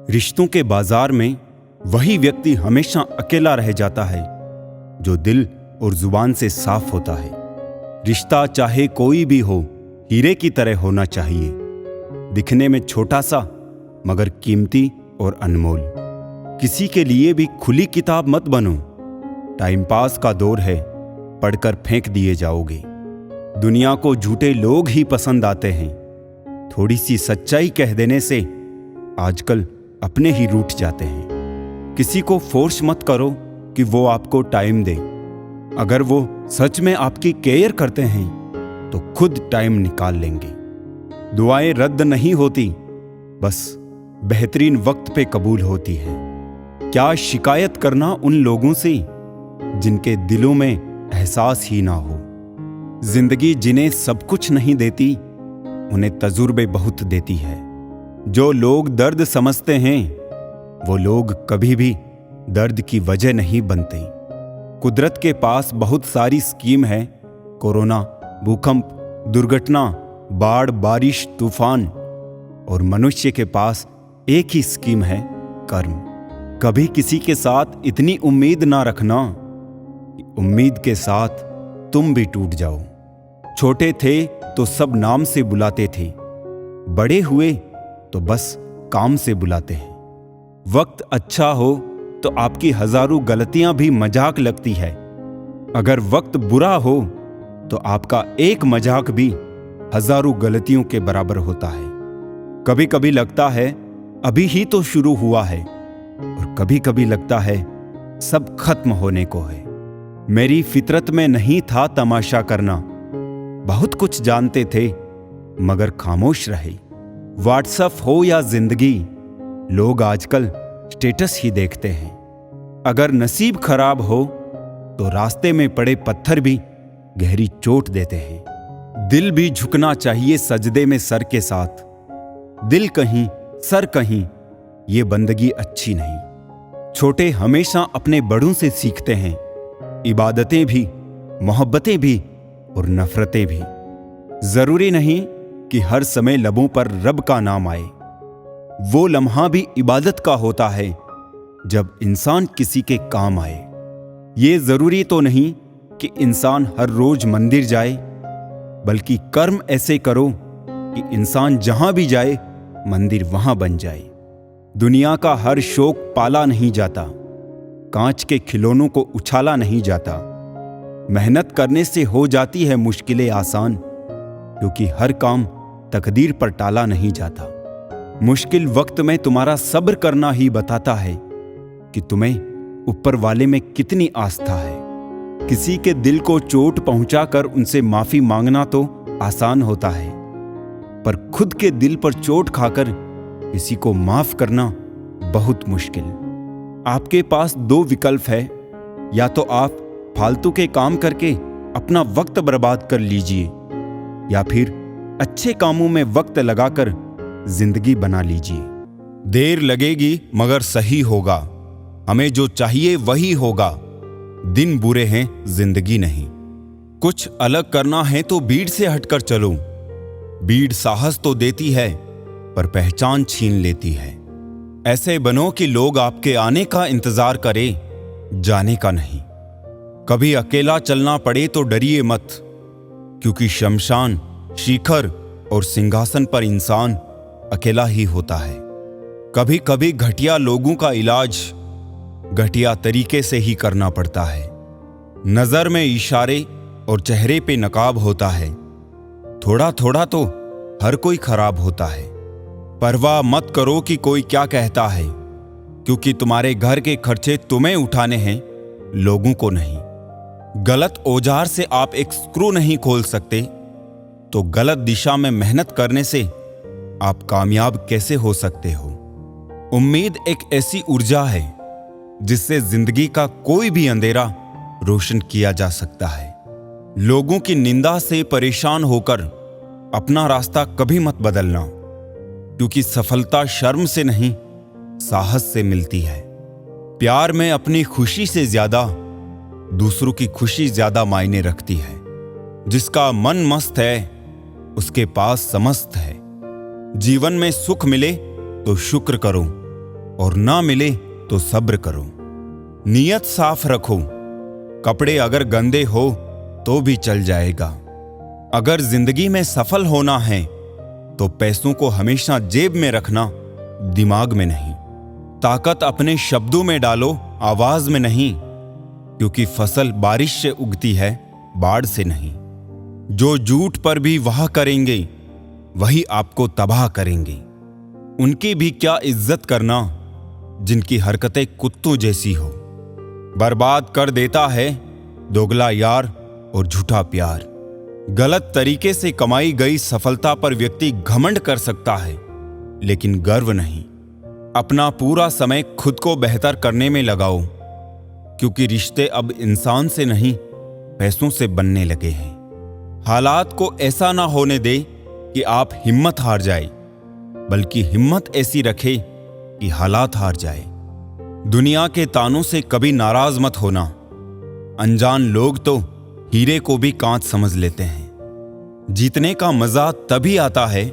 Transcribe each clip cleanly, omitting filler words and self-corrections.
रिश्तों के बाजार में वही व्यक्ति हमेशा अकेला रह जाता है जो दिल और जुबान से साफ होता है। रिश्ता चाहे कोई भी हो, हीरे की तरह होना चाहिए, दिखने में छोटा सा मगर कीमती और अनमोल। किसी के लिए भी खुली किताब मत बनो। टाइम पास का दौर है, पढ़कर फेंक दिए जाओगे। दुनिया को झूठे लोग ही पसंद आते हैं। थोड़ी सी सच्चाई कह देने से आजकल अपने ही रूठ जाते हैं। किसी को फोर्स मत करो कि वो आपको टाइम दे। अगर वो सच में आपकी केयर करते हैं तो खुद टाइम निकाल लेंगे। दुआएं रद्द नहीं होती, बस बेहतरीन वक्त पे कबूल होती है। क्या शिकायत करना उन लोगों से जिनके दिलों में एहसास ही ना हो। जिंदगी जिन्हें सब कुछ नहीं देती, उन्हें तजुर्बे बहुत देती है। जो लोग दर्द समझते हैं वो लोग कभी भी दर्द की वजह नहीं बनते। कुदरत के पास बहुत सारी स्कीम है। कोरोना, भूकंप, दुर्घटना, बाढ़, बारिश, तूफान, और मनुष्य के पास एक ही स्कीम है, कर्म। कभी किसी के साथ इतनी उम्मीद ना रखना कि उम्मीद के साथ तुम भी टूट जाओ। छोटे थे तो सब नाम से बुलाते थे, बड़े हुए तो बस काम से बुलाते हैं। वक्त अच्छा हो तो आपकी हजारों गलतियां भी मजाक लगती है। अगर वक्त बुरा हो तो आपका एक मजाक भी हजारों गलतियों के बराबर होता है। कभी कभी लगता है अभी ही तो शुरू हुआ है, और कभी कभी लगता है सब खत्म होने को है। मेरी फितरत में नहीं था तमाशा करना। बहुत कुछ जानते थे मगर खामोश रहे। व्हाट्सएप हो या जिंदगी, लोग आजकल स्टेटस ही देखते हैं। अगर नसीब खराब हो तो रास्ते में पड़े पत्थर भी गहरी चोट देते हैं। दिल भी झुकना चाहिए सजदे में सर के साथ। दिल कहीं सर कहीं, ये बंदगी अच्छी नहीं। छोटे हमेशा अपने बड़ों से सीखते हैं। इबादतें भी, मोहब्बतें भी और नफरतें भी। जरूरी नहीं कि हर समय लबों पर रब का नाम आए। वो लम्हा भी इबादत का होता है जब इंसान किसी के काम आए। ये जरूरी तो नहीं कि इंसान हर रोज मंदिर जाए, बल्कि कर्म ऐसे करो कि इंसान जहां भी जाए मंदिर वहां बन जाए। दुनिया का हर शौक पाला नहीं जाता, कांच के खिलौनों को उछाला नहीं जाता। मेहनत करने से हो जाती है मुश्किलें आसान, क्योंकि हर काम तकदीर पर टाला नहीं जाता। मुश्किल वक्त में तुम्हारा सब्र करना ही बताता है कि तुम्हें ऊपर वाले में कितनी आस्था है। किसी के दिल को चोट पहुंचाकर उनसे माफी मांगना तो आसान होता है, पर खुद के दिल पर चोट खाकर किसी को माफ करना बहुत मुश्किल। आपके पास दो विकल्प है, या तो आप फालतू के काम करके अपना वक्त बर्बाद कर लीजिए, या फिर अच्छे कामों में वक्त लगाकर जिंदगी बना लीजिए। देर लगेगी मगर सही होगा। हमें जो चाहिए वही होगा। दिन बुरे हैं, जिंदगी नहीं। कुछ अलग करना है तो भीड़ से हटकर चलो। भीड़ साहस तो देती है पर पहचान छीन लेती है। ऐसे बनो कि लोग आपके आने का इंतजार करें, जाने का नहीं। कभी अकेला चलना पड़े तो डरिए मत, क्योंकि शमशान, शिखर और सिंहासन पर इंसान अकेला ही होता है। कभी कभी घटिया लोगों का इलाज घटिया तरीके से ही करना पड़ता है। नजर में इशारे और चेहरे पे नकाब होता है। थोड़ा थोड़ा तो हर कोई खराब होता है। परवाह मत करो कि कोई क्या कहता है, क्योंकि तुम्हारे घर के खर्चे तुम्हें उठाने हैं, लोगों को नहीं। गलत औजार से आप एक स्क्रू नहीं खोल सकते, तो गलत दिशा में मेहनत करने से आप कामयाब कैसे हो सकते हो। उम्मीद एक ऐसी ऊर्जा है जिससे जिंदगी का कोई भी अंधेरा रोशन किया जा सकता है। लोगों की निंदा से परेशान होकर अपना रास्ता कभी मत बदलना, क्योंकि सफलता शर्म से नहीं, साहस से मिलती है। प्यार में अपनी खुशी से ज्यादा दूसरों की खुशी ज्यादा मायने रखती है। जिसका मन मस्त है उसके पास समस्त है। जीवन में सुख मिले तो शुक्र करो, और ना मिले तो सब्र करो। नीयत साफ रखो। कपड़े अगर गंदे हो तो भी चल जाएगा। अगर जिंदगी में सफल होना है तो पैसों को हमेशा जेब में रखना, दिमाग में नहीं। ताकत अपने शब्दों में डालो, आवाज में नहीं, क्योंकि फसल बारिश से उगती है, बाढ़ से नहीं। जो झूठ पर भी वाह करेंगे वही आपको तबाह करेंगे। उनकी भी क्या इज्जत करना जिनकी हरकतें कुत्तों जैसी हो। बर्बाद कर देता है दोगला यार और झूठा प्यार। गलत तरीके से कमाई गई सफलता पर व्यक्ति घमंड कर सकता है, लेकिन गर्व नहीं। अपना पूरा समय खुद को बेहतर करने में लगाओ, क्योंकि रिश्ते अब इंसान से नहीं, पैसों से बनने लगे हैं। हालात को ऐसा ना होने दे कि आप हिम्मत हार जाए, बल्कि हिम्मत ऐसी रखे कि हालात हार जाए। दुनिया के तानों से कभी नाराज मत होना। अनजान लोग तो हीरे को भी कांच समझ लेते हैं। जीतने का मजा तभी आता है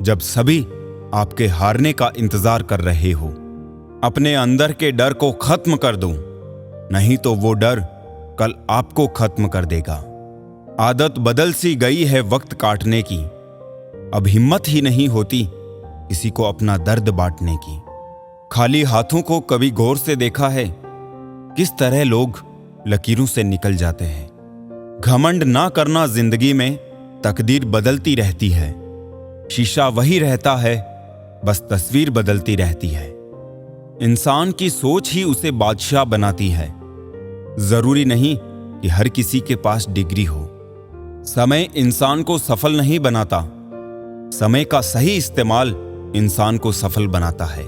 जब सभी आपके हारने का इंतजार कर रहे हो। अपने अंदर के डर को खत्म कर दो, नहीं तो वो डर कल आपको खत्म कर देगा। आदत बदल सी गई है वक्त काटने की। अब हिम्मत ही नहीं होती किसी को अपना दर्द बांटने की। खाली हाथों को कभी गौर से देखा है किस तरह लोग लकीरों से निकल जाते हैं। घमंड ना करना। जिंदगी में तकदीर बदलती रहती है। शीशा वही रहता है, बस तस्वीर बदलती रहती है। इंसान की सोच ही उसे बादशाह बनाती है। जरूरी नहीं कि हर किसी के पास डिग्री हो। समय इंसान को सफल नहीं बनाता, समय का सही इस्तेमाल इंसान को सफल बनाता है।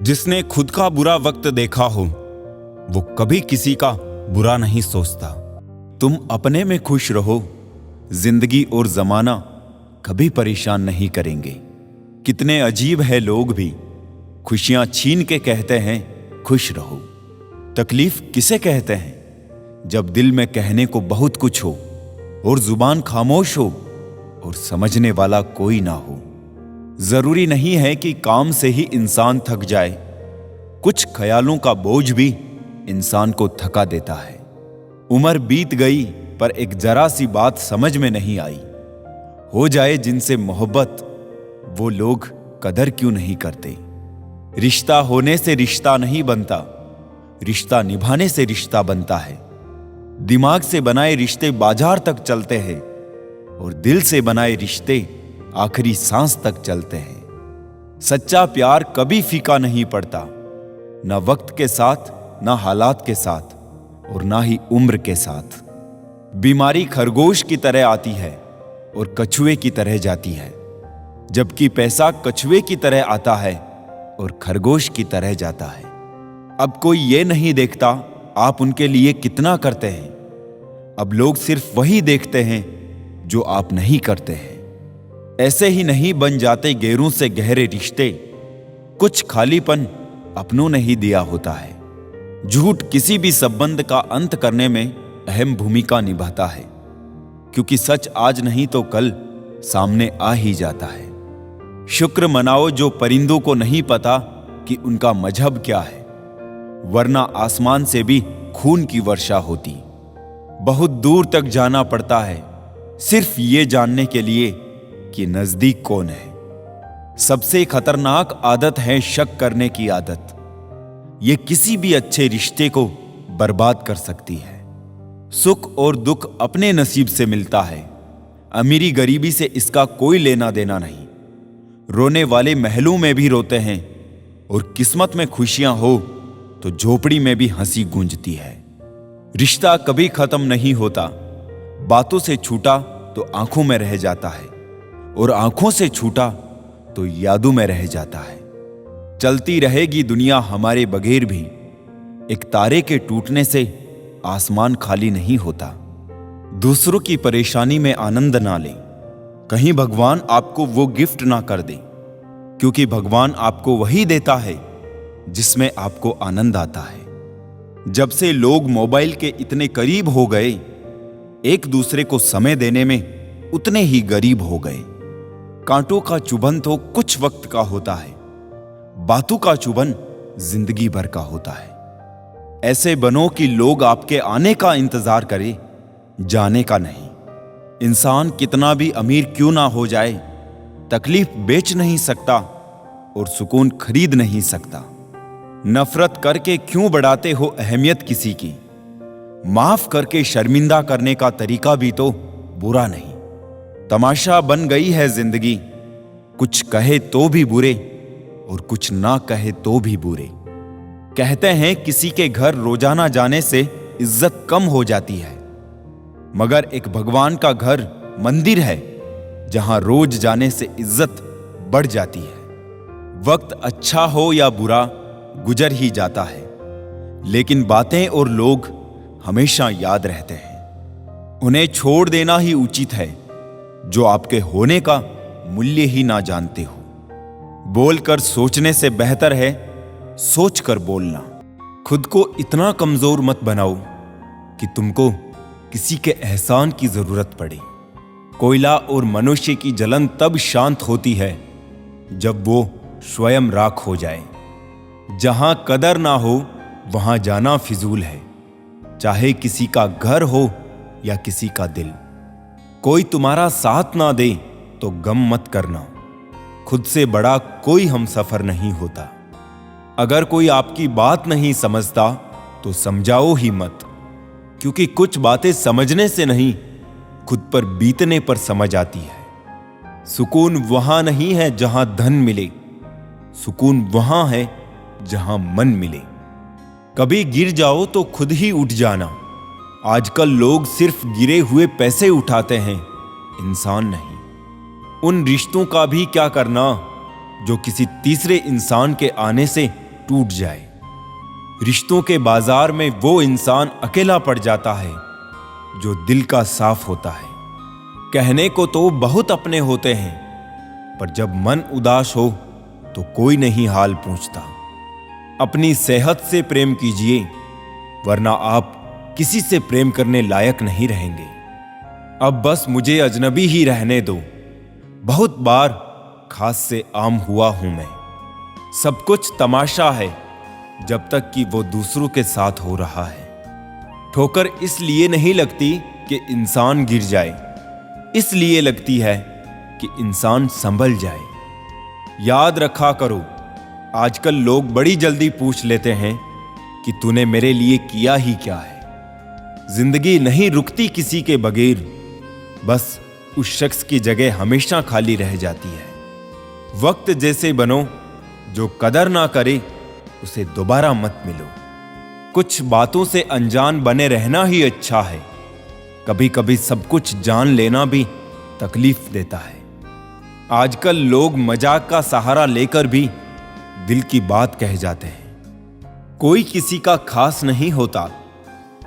जिसने खुद का बुरा वक्त देखा हो वो कभी किसी का बुरा नहीं सोचता। तुम अपने में खुश रहो, जिंदगी और जमाना कभी परेशान नहीं करेंगे। कितने अजीब है लोग भी खुशियां छीन के कहते हैं खुश रहो। तकलीफ किसे कहते हैं जब दिल में कहने को बहुत कुछ हो और जुबान खामोश हो और समझने वाला कोई ना हो। जरूरी नहीं है कि काम से ही इंसान थक जाए। कुछ ख्यालों का बोझ भी इंसान को थका देता है। उम्र बीत गई पर एक जरा सी बात समझ में नहीं आई। हो जाए जिनसे मोहब्बत वो लोग कदर क्यों नहीं करते। रिश्ता होने से रिश्ता नहीं बनता, रिश्ता निभाने से रिश्ता बनता है। दिमाग से बनाए रिश्ते बाजार तक चलते हैं और दिल से बनाए रिश्ते आखिरी सांस तक चलते हैं। सच्चा प्यार कभी फीका नहीं पड़ता, ना वक्त के साथ, ना हालात के साथ और ना ही उम्र के साथ। बीमारी खरगोश की तरह आती है और कछुए की तरह जाती है, जबकि पैसा कछुए की तरह आता है और खरगोश की तरह जाता है। अब कोई ये नहीं देखता आप उनके लिए कितना करते हैं। अब लोग सिर्फ वही देखते हैं जो आप नहीं करते हैं। ऐसे ही नहीं बन जाते गैरों से गहरे रिश्ते। कुछ खालीपन अपनों ने ही दिया होता है। झूठ किसी भी संबंध का अंत करने में अहम भूमिका निभाता है, क्योंकि सच आज नहीं तो कल सामने आ ही जाता है। शुक्र मनाओ जो परिंदों को नहीं पता कि उनका मजहब क्या है, वरना आसमान से भी खून की वर्षा होती। बहुत दूर तक जाना पड़ता है सिर्फ ये जानने के लिए कि नजदीक कौन है। सबसे खतरनाक आदत है शक करने की आदत। ये किसी भी अच्छे रिश्ते को बर्बाद कर सकती है। सुख और दुख अपने नसीब से मिलता है। अमीरी गरीबी से इसका कोई लेना देना नहीं। रोने वाले महलों में भी रोते हैं और किस्मत में खुशियां हो तो झोपड़ी में भी हंसी गूंजती है। रिश्ता कभी खत्म नहीं होता। बातों से छूटा तो आंखों में रह जाता है और आंखों से छूटा तो यादों में रह जाता है। चलती रहेगी दुनिया हमारे बगैर भी। एक तारे के टूटने से आसमान खाली नहीं होता। दूसरों की परेशानी में आनंद ना लें। कहीं भगवान आपको वो गिफ्ट ना कर दे, क्योंकि भगवान आपको वही देता है जिसमें आपको आनंद आता है। जब से लोग मोबाइल के इतने करीब हो गए, एक दूसरे को समय देने में उतने ही गरीब हो गए। कांटों का चुभन तो कुछ वक्त का होता है, बातों का चुभन जिंदगी भर का होता है। ऐसे बनो कि लोग आपके आने का इंतजार करें, जाने का नहीं। इंसान कितना भी अमीर क्यों ना हो जाए, तकलीफ बेच नहीं सकता और सुकून खरीद नहीं सकता। नफरत करके क्यों बढ़ाते हो अहमियत किसी की? माफ करके शर्मिंदा करने का तरीका भी तो बुरा नहीं। तमाशा बन गई है जिंदगी, कुछ कहे तो भी बुरे और कुछ ना कहे तो भी बुरे। कहते हैं किसी के घर रोजाना जाने से इज्जत कम हो जाती है, मगर एक भगवान का घर मंदिर है जहां रोज जाने से इज्जत बढ़ जाती है। वक्त अच्छा हो या बुरा गुजर ही जाता है, लेकिन बातें और लोग हमेशा याद रहते हैं। उन्हें छोड़ देना ही उचित है जो आपके होने का मूल्य ही ना जानते हो। बोलकर सोचने से बेहतर है सोचकर बोलना। खुद को इतना कमजोर मत बनाओ कि तुमको किसी के एहसान की जरूरत पड़े। कोयला और मनुष्य की जलन तब शांत होती है जब वो स्वयं राख हो जाए। जहां कदर ना हो वहां जाना फिजूल है, चाहे किसी का घर हो या किसी का दिल। कोई तुम्हारा साथ ना दे तो गम मत करना, खुद से बड़ा कोई हमसफर नहीं होता। अगर कोई आपकी बात नहीं समझता तो समझाओ ही मत, क्योंकि कुछ बातें समझने से नहीं खुद पर बीतने पर समझ आती है। सुकून वहां नहीं है जहां धन मिले, सुकून वहां है जहां मन मिले। कभी गिर जाओ तो खुद ही उठ जाना। आजकल लोग सिर्फ गिरे हुए पैसे उठाते हैं, इंसान नहीं। उन रिश्तों का भी क्या करना जो किसी तीसरे इंसान के आने से टूट जाए। रिश्तों के बाजार में वो इंसान अकेला पड़ जाता है जो दिल का साफ होता है। कहने को तो बहुत अपने होते हैं, पर जब मन उदास हो तो कोई नहीं हाल पूछता। अपनी सेहत से प्रेम कीजिए, वरना आप किसी से प्रेम करने लायक नहीं रहेंगे। अब बस मुझे अजनबी ही रहने दो। बहुत बार खास से आम हुआ हूं मैं। सब कुछ तमाशा है जब तक कि वो दूसरों के साथ हो रहा है। ठोकर इसलिए नहीं लगती कि इंसान गिर जाए, इसलिए लगती है कि इंसान संभल जाए। याद रखा करो, आजकल लोग बड़ी जल्दी पूछ लेते हैं कि तूने मेरे लिए किया ही क्या है। जिंदगी नहीं रुकती किसी के बगैर, बस उस शख्स की जगह हमेशा खाली रह जाती है। वक्त जैसे बनो, जो कदर ना करे उसे दोबारा मत मिलो। कुछ बातों से अनजान बने रहना ही अच्छा है। कभी कभी सब कुछ जान लेना भी तकलीफ देता है। आजकल लोग मजाक का सहारा लेकर भी दिल की बात कह जाते हैं। कोई किसी का खास नहीं होता।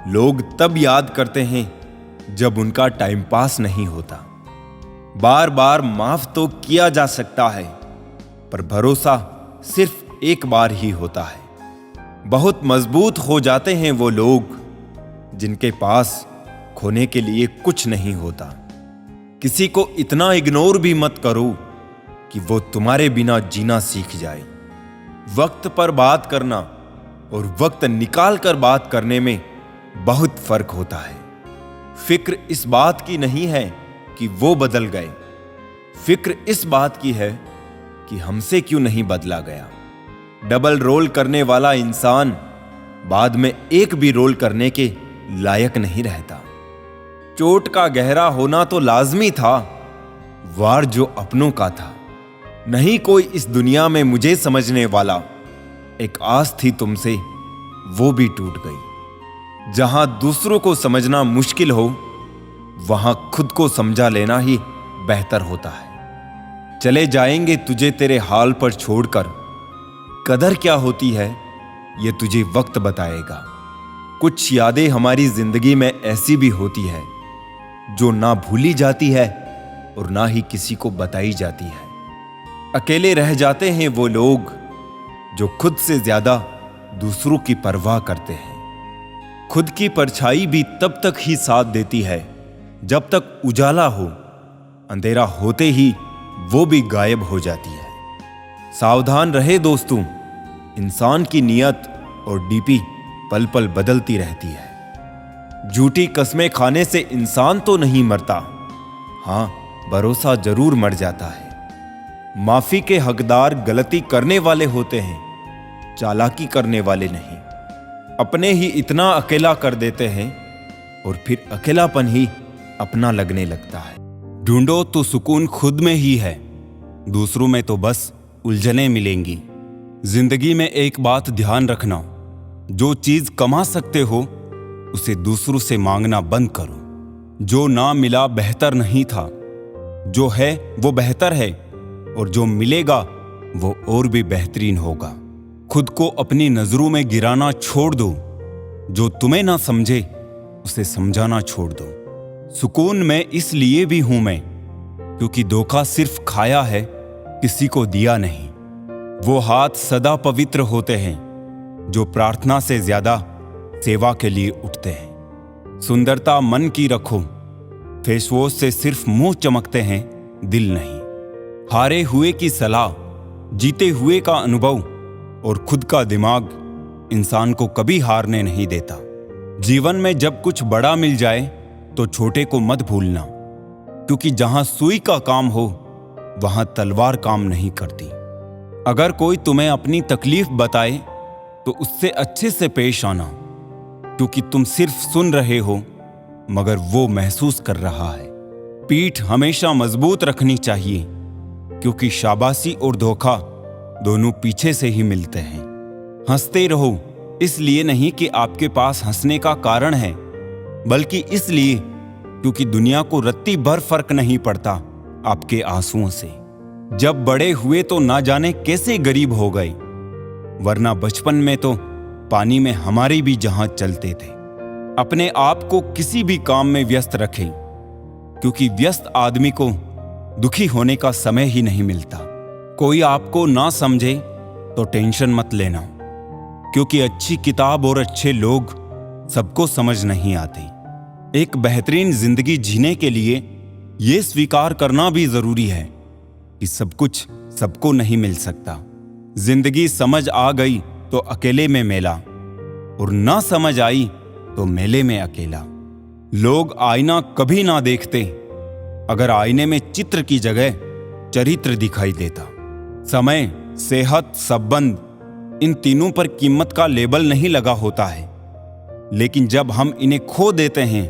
लोग तब याद करते हैं जब उनका टाइम पास नहीं होता। बार बार माफ तो किया जा सकता है, पर भरोसा सिर्फ एक बार ही होता है। बहुत मजबूत हो जाते हैं वो लोग जिनके पास खोने के लिए कुछ नहीं होता। किसी को इतना इग्नोर भी मत करो कि वो तुम्हारे बिना जीना सीख जाए। वक्त पर बात करना और वक्त निकाल कर बात करने में बहुत फर्क होता है। फिक्र इस बात की नहीं है कि वो बदल गए, फिक्र इस बात की है कि हमसे क्यों नहीं बदला गया। डबल रोल करने वाला इंसान बाद में एक भी रोल करने के लायक नहीं रहता। चोट का गहरा होना तो लाजमी था, वार जो अपनों का था। नहीं कोई इस दुनिया में मुझे समझने वाला। एक आस थी तुमसे, वो भी टूट गई। जहां दूसरों को समझना मुश्किल हो, वहां खुद को समझा लेना ही बेहतर होता है। चले जाएंगे तुझे तेरे हाल पर छोड़कर। कदर क्या होती है ये तुझे वक्त बताएगा। कुछ यादें हमारी जिंदगी में ऐसी भी होती है जो ना भूली जाती है और ना ही किसी को बताई जाती है। अकेले रह जाते हैं वो लोग जो खुद से ज्यादा दूसरों की परवाह करते हैं। खुद की परछाई भी तब तक ही साथ देती है जब तक उजाला हो। अंधेरा होते ही वो भी गायब हो जाती है। सावधान रहे दोस्तों, इंसान की नीयत और डीपी पल पल बदलती रहती है। झूठी कस्में खाने से इंसान तो नहीं मरता, हाँ, भरोसा जरूर मर जाता है। माफी के हकदार गलती करने वाले होते हैं, चालाकी करने वाले नहीं। अपने ही इतना अकेला कर देते हैं और फिर अकेलापन ही अपना लगने लगता है। ढूंढो तो सुकून खुद में ही है, दूसरों में तो बस उलझनें मिलेंगी। जिंदगी में एक बात ध्यान रखना, जो चीज कमा सकते हो उसे दूसरों से मांगना बंद करो। जो ना मिला बेहतर नहीं था, जो है वो बेहतर है, और जो मिलेगा वो और भी बेहतरीन होगा। खुद को अपनी नजरों में गिराना छोड़ दो, जो तुम्हें ना समझे उसे समझाना छोड़ दो। सुकून में इसलिए भी हूं मैं, क्योंकि धोखा सिर्फ खाया है, किसी को दिया नहीं। वो हाथ सदा पवित्र होते हैं जो प्रार्थना से ज्यादा सेवा के लिए उठते हैं। सुंदरता मन की रखो, फेसवॉश से सिर्फ मुंह चमकते हैं, दिल नहीं। हारे हुए की सलाह, जीते हुए का अनुभव और खुद का दिमाग इंसान को कभी हारने नहीं देता। जीवन में जब कुछ बड़ा मिल जाए तो छोटे को मत भूलना, क्योंकि जहां सुई का काम हो वहां तलवार काम नहीं करती। अगर कोई तुम्हें अपनी तकलीफ बताए तो उससे अच्छे से पेश आना, क्योंकि तुम सिर्फ सुन रहे हो मगर वो महसूस कर रहा है। पीठ हमेशा मजबूत रखनी चाहिए, क्योंकि शाबाशी और धोखा दोनों पीछे से ही मिलते हैं। हंसते रहो, इसलिए नहीं कि आपके पास हंसने का कारण है, बल्कि इसलिए क्योंकि दुनिया को रत्ती भर फर्क नहीं पड़ता आपके आंसुओं से। जब बड़े हुए तो ना जाने कैसे गरीब हो गए, वरना बचपन में तो पानी में हमारे भी जहाज चलते थे। अपने आप को किसी भी काम में व्यस्त रखें, क्योंकि व्यस्त आदमी को दुखी होने का समय ही नहीं मिलता। कोई आपको ना समझे तो टेंशन मत लेना, क्योंकि अच्छी किताब और अच्छे लोग सबको समझ नहीं आते। एक बेहतरीन जिंदगी जीने के लिए ये स्वीकार करना भी जरूरी है कि सब कुछ सबको नहीं मिल सकता। जिंदगी समझ आ गई तो अकेले में मेला, और ना समझ आई तो मेले में अकेला। लोग आईना कभी ना देखते अगर आईने में चित्र की जगह चरित्र दिखाई देता। समय, सेहत, संबंध, इन तीनों पर कीमत का लेबल नहीं लगा होता है, लेकिन जब हम इन्हें खो देते हैं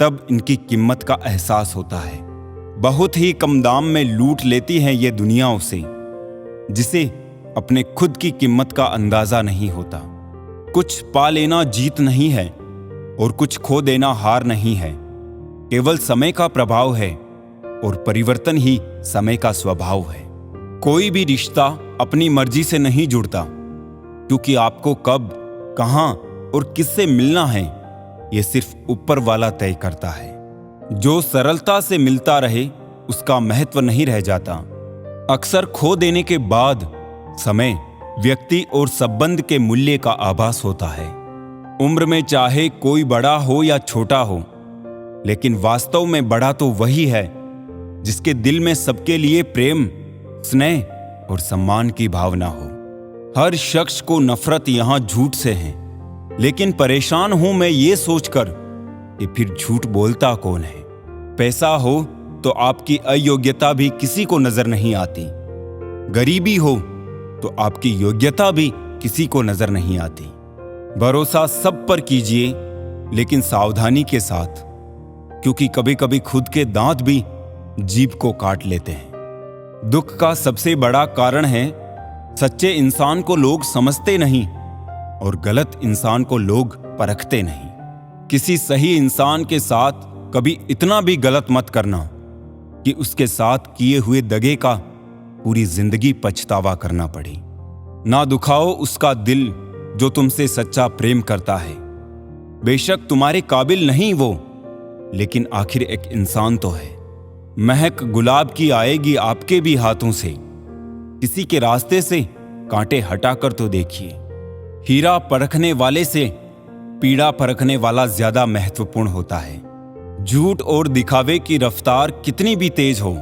तब इनकी कीमत का एहसास होता है। बहुत ही कम दाम में लूट लेती है ये दुनिया उसे, जिसे अपने खुद की कीमत का अंदाजा नहीं होता। कुछ पा लेना जीत नहीं है और कुछ खो देना हार नहीं है। केवल समय का प्रभाव है और परिवर्तन ही समय का स्वभाव है। कोई भी रिश्ता अपनी मर्जी से नहीं जुड़ता, क्योंकि आपको कब, कहां और किससे मिलना है यह सिर्फ ऊपर वाला तय करता है। जो सरलता से मिलता रहे उसका महत्व नहीं रह जाता। अक्सर खो देने के बाद समय, व्यक्ति और संबंध के मूल्य का आभास होता है। उम्र में चाहे कोई बड़ा हो या छोटा हो, लेकिन वास्तव में बड़ा तो वही है जिसके दिल में सबके लिए प्रेम, स्नेह और सम्मान की भावना हो। हर शख्स को नफरत यहां झूठ से है, लेकिन परेशान हूं मैं ये सोचकर कि फिर झूठ बोलता कौन है। पैसा हो तो आपकी अयोग्यता भी किसी को नजर नहीं आती। गरीबी हो तो आपकी योग्यता भी किसी को नजर नहीं आती। भरोसा सब पर कीजिए, लेकिन सावधानी के साथ, क्योंकि कभी कभी खुद के दांत भी जीभ को काट लेते हैं। दुख का सबसे बड़ा कारण है सच्चे इंसान को लोग समझते नहीं और गलत इंसान को लोग परखते नहीं। किसी सही इंसान के साथ कभी इतना भी गलत मत करना कि उसके साथ किए हुए दगे का पूरी जिंदगी पछतावा करना पड़े। ना दुखाओ उसका दिल जो तुमसे सच्चा प्रेम करता है। बेशक तुम्हारे काबिल नहीं वो, लेकिन आखिर एक इंसान तो है। महक गुलाब की आएगी आपके भी हाथों से। किसी के रास्ते से कांटे हटाकर तो देखिए। हीरा परखने वाले से पीड़ा परखने वाला ज्यादा महत्वपूर्ण होता है। झूठ और दिखावे की रफ्तार कितनी भी तेज हो,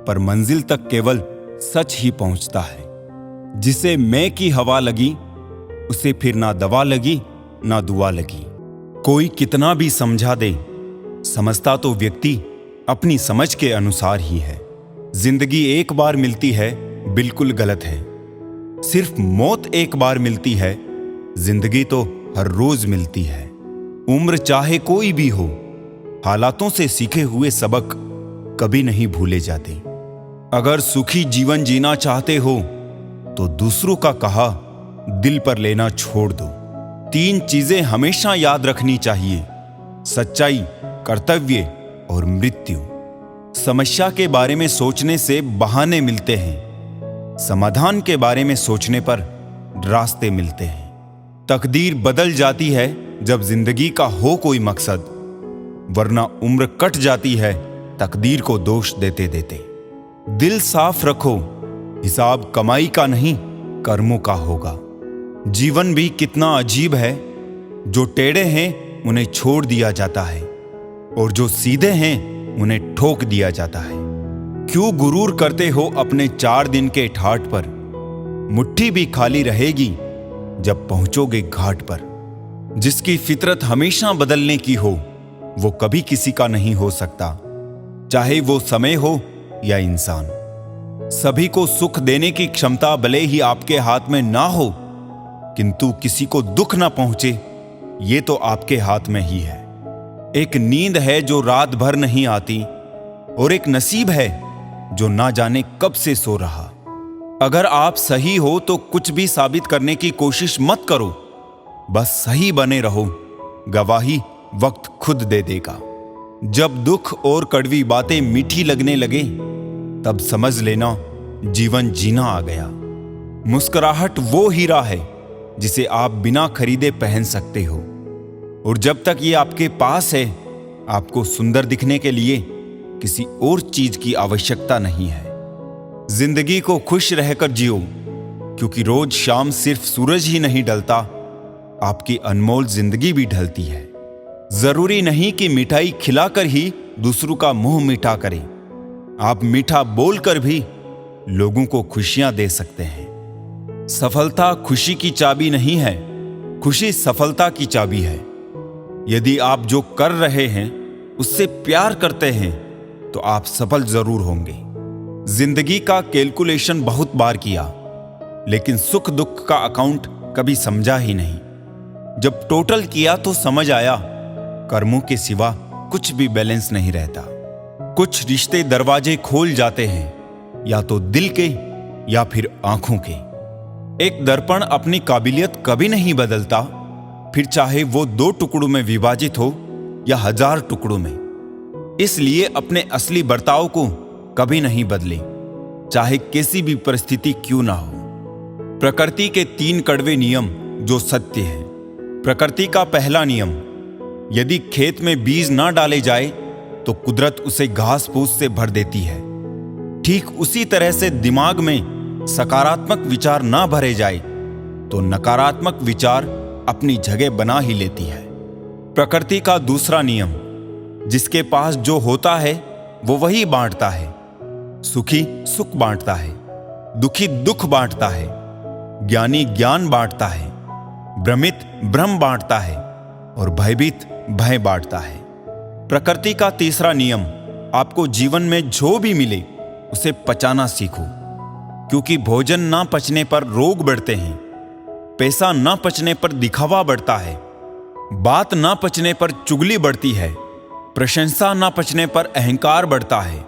पर मंजिल तक केवल सच ही पहुंचता है। जिसे मैं की हवा लगी, उसे फिर ना दवा लगी ना दुआ लगी। कोई कितना भी समझा दे, समझता तो व्यक्ति अपनी समझ के अनुसार ही है। जिंदगी एक बार मिलती है, बिल्कुल गलत है। सिर्फ मौत एक बार मिलती है, जिंदगी तो हर रोज मिलती है। उम्र चाहे कोई भी हो, हालातों से सीखे हुए सबक कभी नहीं भूले जाते। अगर सुखी जीवन जीना चाहते हो तो दूसरों का कहा दिल पर लेना छोड़ दो। 3 चीजें हमेशा याद रखनी चाहिए: सच्चाई, कर्तव्य और मृत्यु। समस्या के बारे में सोचने से बहाने मिलते हैं, समाधान के बारे में सोचने पर रास्ते मिलते हैं। तकदीर बदल जाती है जब जिंदगी का हो कोई मकसद, वरना उम्र कट जाती है तकदीर को दोष देते देते। दिल साफ रखो, हिसाब कमाई का नहीं कर्मों का होगा। जीवन भी कितना अजीब है, जो टेढ़े हैं उन्हें छोड़ दिया जाता है और जो सीधे हैं उन्हें ठोक दिया जाता है। क्यों गुरूर करते हो अपने 4 दिन के ठाठ पर? मुट्ठी भी खाली रहेगी जब पहुंचोगे घाट पर। जिसकी फितरत हमेशा बदलने की हो, वो कभी किसी का नहीं हो सकता, चाहे वो समय हो या इंसान। सभी को सुख देने की क्षमता भले ही आपके हाथ में ना हो, किंतु किसी को दुख ना पहुंचे ये तो आपके हाथ में ही है। एक नींद है जो रात भर नहीं आती, और एक नसीब है जो ना जाने कब से सो रहा। अगर आप सही हो तो कुछ भी साबित करने की कोशिश मत करो, बस सही बने रहो, गवाही वक्त खुद दे देगा। जब दुख और कड़वी बातें मीठी लगने लगे, तब समझ लेना जीवन जीना आ गया। मुस्कुराहट वो हीरा है जिसे आप बिना खरीदे पहन सकते हो, और जब तक ये आपके पास है, आपको सुंदर दिखने के लिए किसी और चीज की आवश्यकता नहीं है। जिंदगी को खुश रहकर जियो, क्योंकि रोज शाम सिर्फ सूरज ही नहीं ढलता, आपकी अनमोल जिंदगी भी ढलती है। जरूरी नहीं कि मिठाई खिलाकर ही दूसरों का मुंह मीठा करें, आप मीठा बोलकर भी लोगों को खुशियां दे सकते हैं। सफलता खुशी की चाबी नहीं है, खुशी सफलता की चाबी है। यदि आप जो कर रहे हैं उससे प्यार करते हैं तो आप सफल जरूर होंगे। जिंदगी का कैलकुलेशन बहुत बार किया, लेकिन सुख दुख का अकाउंट कभी समझा ही नहीं। जब टोटल किया तो समझ आया, कर्मों के सिवा कुछ भी बैलेंस नहीं रहता। कुछ रिश्ते दरवाजे खोल जाते हैं, या तो दिल के या फिर आंखों के। एक दर्पण अपनी काबिलियत कभी नहीं बदलता, फिर चाहे वो 2 टुकड़ों में विभाजित हो या 1000 टुकड़ों में। इसलिए अपने असली बर्ताव को कभी नहीं बदले, चाहे कैसी भी परिस्थिति क्यों ना हो। प्रकृति के 3 कड़वे नियम जो सत्य है। प्रकृति का पहला नियम, यदि खेत में बीज ना डाले जाए तो कुदरत उसे घास फूस से भर देती है। ठीक उसी तरह से दिमाग में सकारात्मक विचार ना भरे जाए तो नकारात्मक विचार अपनी जगह बना ही लेती है। प्रकृति का दूसरा नियम, जिसके पास जो होता है वो वही बांटता है। सुखी सुख बांटता है, दुखी दुख बांटता है, ज्ञानी ज्ञान बांटता है, भ्रमित भ्रम बांटता है और भयभीत भय बांटता है। प्रकृति का तीसरा नियम, आपको जीवन में जो भी मिले उसे पचाना सीखो, क्योंकि भोजन ना पचने पर रोग बढ़ते हैं, पैसा ना पचने पर दिखावा बढ़ता है, बात ना पचने पर चुगली बढ़ती है, प्रशंसा ना पचने पर अहंकार बढ़ता है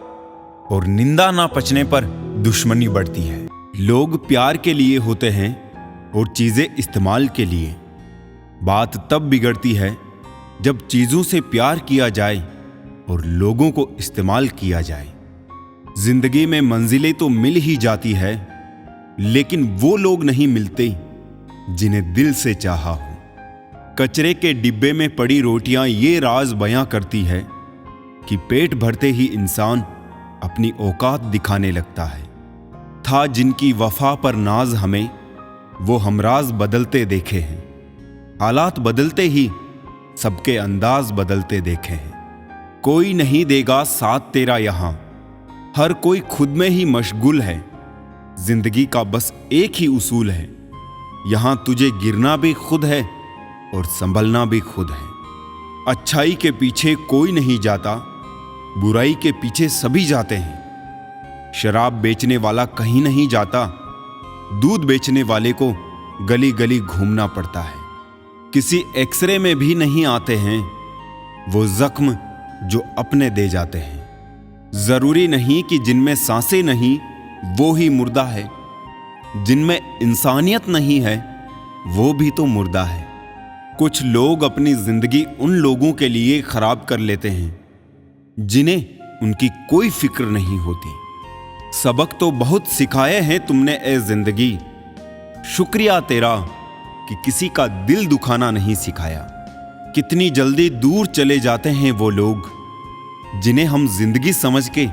और निंदा ना पचने पर दुश्मनी बढ़ती है। लोग प्यार के लिए होते हैं और चीजें इस्तेमाल के लिए। बात तब बिगड़ती है जब चीजों से प्यार किया जाए और लोगों को इस्तेमाल किया जाए। जिंदगी में मंजिलें तो मिल ही जाती है, लेकिन वो लोग नहीं मिलते जिन्हें दिल से चाहा हो। कचरे के डिब्बे में पड़ी रोटियां ये राज बयां करती है कि पेट भरते ही इंसान अपनी औकात दिखाने लगता है। था जिनकी वफा पर नाज हमें, वो हमराज बदलते देखे हैं। हालात बदलते ही सबके अंदाज बदलते देखे हैं। कोई नहीं देगा साथ तेरा यहां, हर कोई खुद में ही मशगूल है। जिंदगी का बस एक ही उसूल है, यहां तुझे गिरना भी खुद है और संभलना भी खुद है। अच्छाई के पीछे कोई नहीं जाता, बुराई के पीछे सभी जाते हैं। शराब बेचने वाला कहीं नहीं जाता, दूध बेचने वाले को गली गली घूमना पड़ता है। किसी एक्सरे में भी नहीं आते हैं वो जख्म जो अपने दे जाते हैं। जरूरी नहीं कि जिनमें सांसें नहीं वो ही मुर्दा है, जिनमें इंसानियत नहीं है वो भी तो मुर्दा है। कुछ लोग अपनी जिंदगी उन लोगों के लिए खराब कर लेते हैं जिन्हें उनकी कोई फिक्र नहीं होती। सबक तो बहुत सिखाए हैं तुमने ए जिंदगी, शुक्रिया तेरा कि किसी का दिल दुखाना नहीं सिखाया। कितनी जल्दी दूर चले जाते हैं वो लोग जिन्हें हम जिंदगी समझ के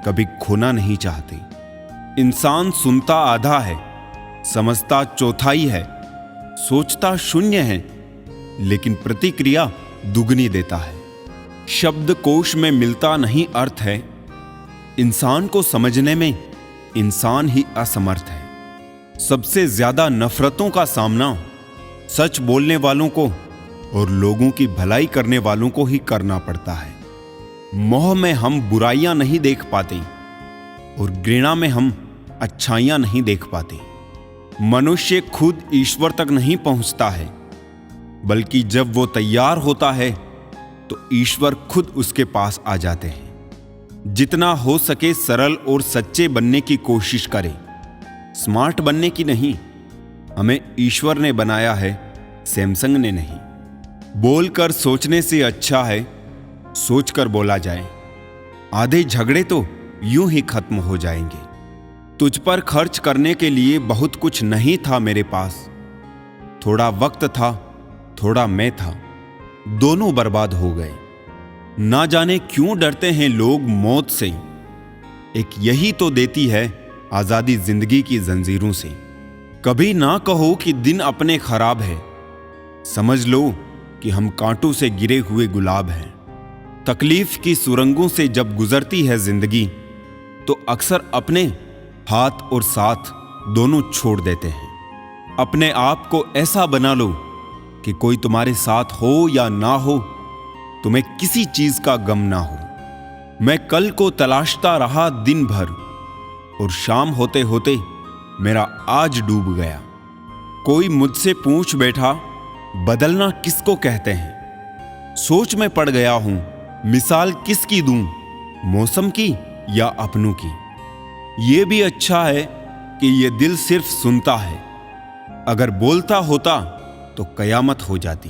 कभी खोना नहीं चाहते। इंसान सुनता आधा है, समझता चौथाई है, सोचता शून्य है, लेकिन प्रतिक्रिया दुगनी देता है। शब्दकोश में मिलता नहीं अर्थ है, इंसान को समझने में इंसान ही असमर्थ है। सबसे ज्यादा नफरतों का सामना सच बोलने वालों को और लोगों की भलाई करने वालों को ही करना पड़ता है। मोह में हम बुराइयां नहीं देख पाते और घृणा में हम अच्छाइयां नहीं देख पाते। मनुष्य खुद ईश्वर तक नहीं पहुंचता है, बल्कि जब वो तैयार होता है तो ईश्वर खुद उसके पास आ जाते हैं। जितना हो सके सरल और सच्चे बनने की कोशिश करें, स्मार्ट बनने की नहीं। हमें ईश्वर ने बनाया है, सैमसंग ने नहीं। बोलकर सोचने से अच्छा है सोचकर बोला जाए। आधे झगड़े तो यूं ही खत्म हो जाएंगे। तुझ पर खर्च करने के लिए बहुत कुछ नहीं था मेरे पास, थोड़ा वक्त था, थोड़ा मैं था, दोनों बर्बाद हो गए। ना जाने क्यों डरते हैं लोग मौत से, एक यही तो देती है आजादी जिंदगी की जंजीरों से। कभी ना कहो कि दिन अपने खराब है, समझ लो कि हम कांटों से गिरे हुए गुलाब हैं। तकलीफ की सुरंगों से जब गुजरती है जिंदगी तो अक्सर अपने हाथ और साथ दोनों छोड़ देते हैं। अपने आप को ऐसा बना लो कि कोई तुम्हारे साथ हो या ना हो, तुम्हें किसी चीज का गम ना हो। मैं कल को तलाशता रहा दिन भर और शाम होते होते मेरा आज डूब गया। कोई मुझसे पूछ बैठा बदलना किसको कहते हैं। सोच में पड़ गया हूं मिसाल किसकी दूं, मौसम की या अपनों की। ये भी अच्छा है कि ये दिल सिर्फ सुनता है, अगर बोलता होता तो कयामत हो जाती।